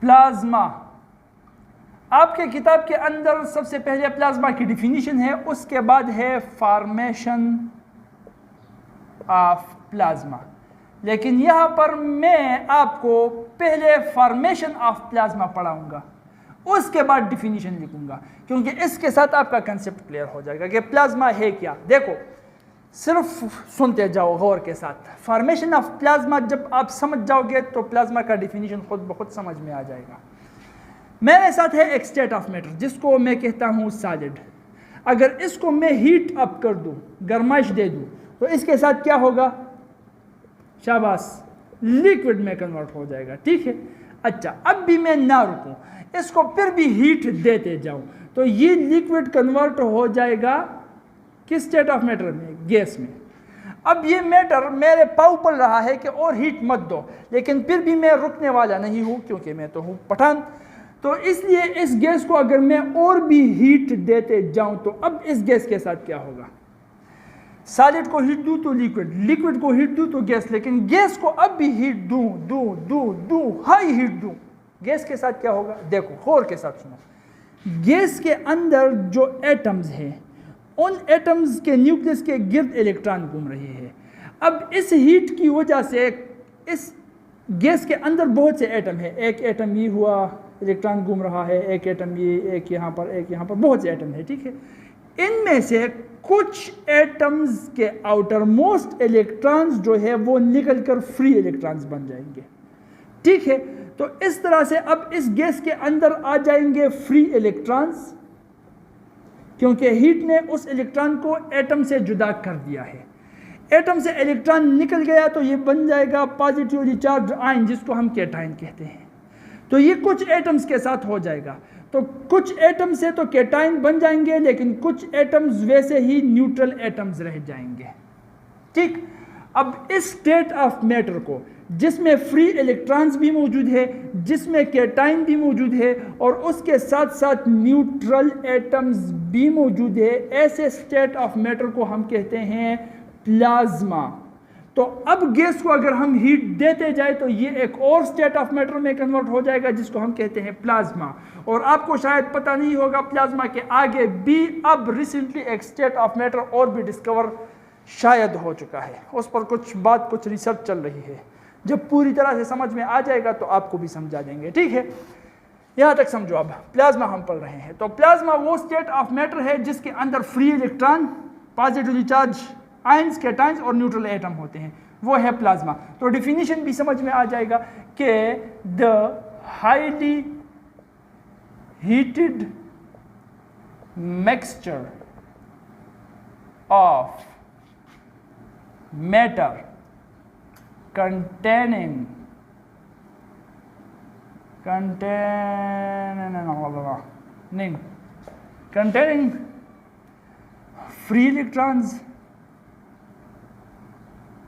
Plasma, आपके किताब के अंदर सबसे पहले प्लाज्मा की डिफिनीशन है, उसके बाद है फॉर्मेशन ऑफ प्लाज्मा। लेकिन यहां पर मैं आपको पहले फॉर्मेशन ऑफ प्लाज्मा पढ़ाऊंगा, उसके बाद डिफिनीशन लिखूंगा, क्योंकि इसके साथ आपका कंसेप्ट क्लियर हो जाएगा कि प्लाज्मा है क्या। देखो, सिर्फ सुनते जाओ गौर के साथ। फॉर्मेशन ऑफ प्लाज्मा जब आप समझ जाओगे तो प्लाज्मा का डिफिनीशन खुद ब खुद समझ में आ जाएगा। मेरे साथ है एक स्टेट ऑफ मैटर जिसको मैं कहता हूं सॉलिड। अगर इसको मैं हीट अप कर दूं, गर्माइश दे दूं, तो इसके साथ क्या होगा? शाबाश, लिक्विड में कन्वर्ट हो जाएगा। ठीक है, अच्छा, अब भी मैं ना रुकूं, इसको फिर भी हीट देते जाऊं, तो ये लिक्विड कन्वर्ट हो जाएगा किस स्टेट ऑफ मैटर में? गैस में। अब ये मैटर मेरे पाँव पड़ रहा है कि और हीट मत दो, लेकिन फिर भी मैं रुकने वाला नहीं हूं, क्योंकि मैं तो हूं पठान। तो इसलिए इस गैस को अगर मैं और भी हीट देते जाऊं, तो अब इस गैस के साथ क्या होगा? सॉलिड को हीट दूं तो लिक्विड, लिक्विड को हीट दूं तो गैस, लेकिन गैस को अब भी हीट दूं, हाई हीट दूं, गैस के साथ क्या होगा? देखो गौर के साथ सुनो। गैस के अंदर जो एटम्स हैं, उन एटम्स के न्यूक्लियस के गिर्द इलेक्ट्रॉन घूम रहे हैं। अब इस हीट की वजह से इस गैस के अंदर बहुत से एटम है, एक एटम ये हुआ, इलेक्ट्रॉन घूम रहा है, एक एटम ये, एक यहाँ पर, एक यहाँ पर, बहुत से एटम है। ठीक है, इनमें से कुछ एटम्स के आउटर मोस्ट इलेक्ट्रॉन्स जो है वो निकलकर फ्री इलेक्ट्रॉन्स बन जाएंगे। ठीक है, तो इस तरह से अब इस गैस के अंदर आ जाएंगे फ्री इलेक्ट्रॉन्स, क्योंकि हीट ने उस इलेक्ट्रॉन को एटम से जुदा कर दिया है। एटम से इलेक्ट्रॉन निकल गया तो ये बन जाएगा पॉजिटिवली चार्ज आयन, जिसको हम कैटायन कहते हैं। तो ये कुछ एटम्स के साथ हो जाएगा, तो कुछ एटम से तो कैटायन बन जाएंगे, लेकिन कुछ एटम्स वैसे ही न्यूट्रल एटम्स रह जाएंगे। ठीक, अब इस स्टेट ऑफ मैटर को, जिसमें फ्री इलेक्ट्रॉन्स भी मौजूद है, जिसमें कैटायन भी मौजूद है, और उसके साथ साथ न्यूट्रल एटम्स भी मौजूद है, ऐसे स्टेट ऑफ मैटर को हम कहते हैं प्लाज्मा। तो अब गैस को अगर हम हीट देते जाए तो ये एक और स्टेट ऑफ मैटर में कन्वर्ट हो जाएगा, जिसको हम कहते हैं प्लाज्मा। और आपको शायद पता नहीं होगा, प्लाज्मा के आगे भी अब रिसेंटली एक स्टेट ऑफ मैटर और भी डिस्कवर शायद हो चुका है, उस पर कुछ रिसर्च चल रही है। जब पूरी तरह से समझ में आ जाएगा तो आपको भी समझा देंगे। ठीक है, यहाँ तक समझो। अब प्लाज्मा हम पढ़ रहे हैं, तो प्लाज्मा वो स्टेट ऑफ मैटर है जिसके अंदर free electron, positively charge ions, cations और न्यूट्रल एटम होते हैं, वो है प्लाज्मा। तो डिफिनीशन भी समझ में आ जाएगा कि the highly heated mixture of matter containing free electrons.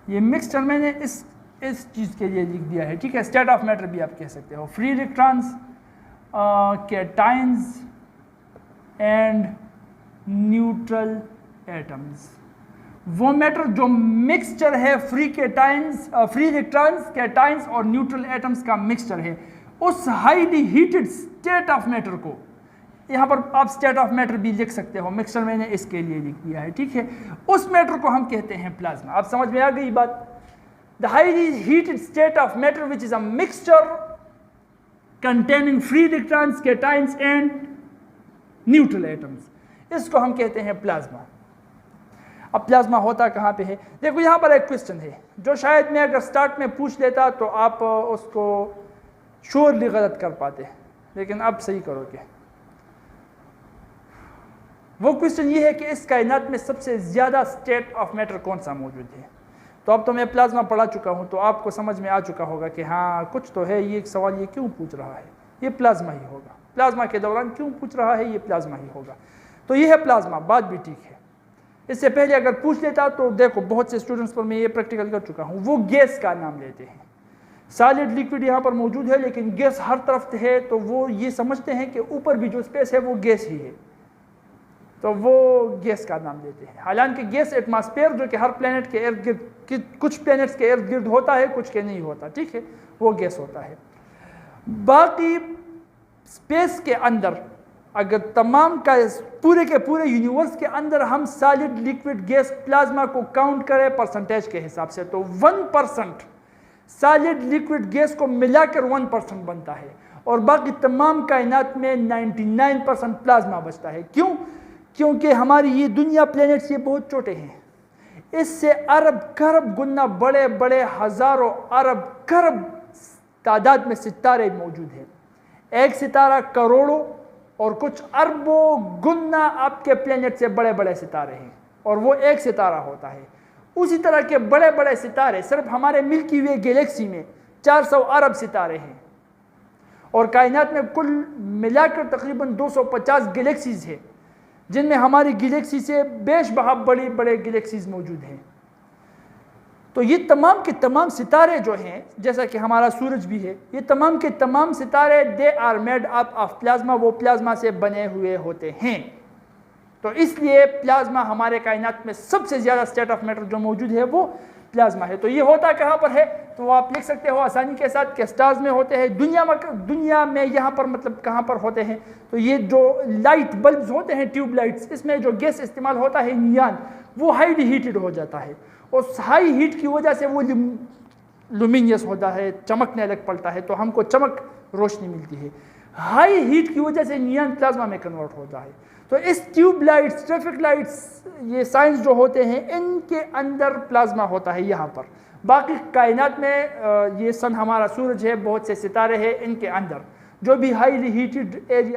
ये मिक्सचर मैंने इस चीज़ के लिए लिख दिया है। ठीक है, स्टेट ऑफ मैटर भी आप कह सकते हो। Free electrons, cations and neutral atoms, वो मैटर जो मिक्सचर है फ्री इलेक्ट्रॉन्स, कैटायंस और न्यूट्रल एटम्स का मिक्सचर है, उस highly heated state of matter को, यहाँ पर आप स्टेट ऑफ मैटर भी लिख सकते हो, मिक्सचर मैंने इसके लिए लिख दिया है। ठीक है, उस मैटर को हम कहते हैं प्लाज्मा। आप समझ में आ गई बात? The highly heated state of matter which is a mixture containing free electrons, cations and neutral atoms, इसको हम कहते हैं प्लाज्मा। अब प्लाज्मा होता कहाँ पे है? देखो, यहाँ पर एक क्वेश्चन है जो शायद मैं अगर स्टार्ट में पूछ लेता तो आप उसको श्योरली गलत कर पाते, लेकिन अब सही करोगे। वो क्वेश्चन ये है कि इस कायनात में सबसे ज़्यादा स्टेट ऑफ मैटर कौन सा मौजूद है? तो अब तो मैं प्लाज्मा पढ़ा चुका हूँ, तो आपको समझ में आ चुका होगा कि हाँ कुछ तो है। ये सवाल ये क्यों पूछ रहा है, ये प्लाज्मा ही होगा। प्लाज्मा के दौरान क्यों पूछ रहा है, ये प्लाज्मा ही होगा। तो ये है प्लाज्मा, बात भी ठीक है। इससे पहले अगर पूछ लेता तो देखो, बहुत से स्टूडेंट्स पर मैं ये प्रैक्टिकल कर चुका हूँ, वो गैस का नाम लेते हैं। सॉलिड लिक्विड यहाँ पर मौजूद है, लेकिन गैस हर तरफ है, तो वो ये समझते हैं कि ऊपर भी जो स्पेस है वो गैस ही है, तो वो गैस का नाम लेते हैं। हालांकि गैस एटमॉस्फेयर जो कि हर प्लेनेट के इर्द गिर्द, कुछ प्लेनेट्स के इर्द गिर्द होता है, कुछ के नहीं होता। ठीक है, वो गैस होता है। बाकी स्पेस के अंदर अगर तमाम का पूरे के पूरे यूनिवर्स के अंदर हम सॉलिड लिक्विड गैस प्लाज्मा को काउंट करें परसेंटेज के हिसाब से तो 1% सॉलिड लिक्विड गैस को मिलाकर 1% बनता है और बाकी तमाम कायनात में 99% प्लाज्मा बचता है। क्यों? क्योंकि हमारी ये दुनिया प्लैनेट्स ये बहुत छोटे हैं, इससे अरब खरब गुना बड़े बड़े हजारों अरब खरब तादाद में सितारे मौजूद हैं। एक सितारा करोड़ों और कुछ अरबों गुना आपके प्लेनेट से बड़े बड़े सितारे हैं और वो एक सितारा होता है। उसी तरह के बड़े बड़े सितारे सिर्फ हमारे मिल्की वे गैलेक्सी में 400 अरब सितारे हैं और कायनात में कुल मिलाकर तकरीबन 250 गैलेक्सीज हैं, जिनमें हमारी गैलेक्सी से बेशबहा बड़ी बड़े गैलेक्सीज मौजूद हैं। तो ये तमाम के तमाम सितारे जो हैं, जैसा कि हमारा सूरज भी है, ये तमाम के तमाम सितारे they are made up of plasma, वो प्लाज्मा से बने हुए होते हैं। तो इसलिए प्लाज्मा हमारे कायनात में सबसे ज़्यादा स्टेट ऑफ मैटर जो मौजूद है वो प्लाज्मा है। तो ये होता कहाँ पर है? तो आप लिख सकते हो आसानी के साथ कि स्टार्स में होते हैं, दुनिया में यहाँ पर मतलब कहाँ पर होते हैं? तो ये जो लाइट बल्ब्स होते हैं, ट्यूब लाइट्स, इसमें जो गैस इस्तेमाल होता है नियान, वो हाईली हीटेड हो जाता है और हाई हीट की वजह से वो लुमिनियस होता है, चमकने लग पड़ता है, तो हमको चमक रोशनी मिलती है। हाई हीट की वजह से नियान प्लाज्मा में कन्वर्ट होता है। तो इस ट्यूब लाइट्स, ट्रैफिक लाइट्स, ये साइंस जो होते हैं, इनके अंदर प्लाज्मा होता है यहाँ पर। बाकी कायनात में ये सन हमारा सूरज है, बहुत से सितारे हैं, इनके अंदर जो भी हाईली हीटेड एरिया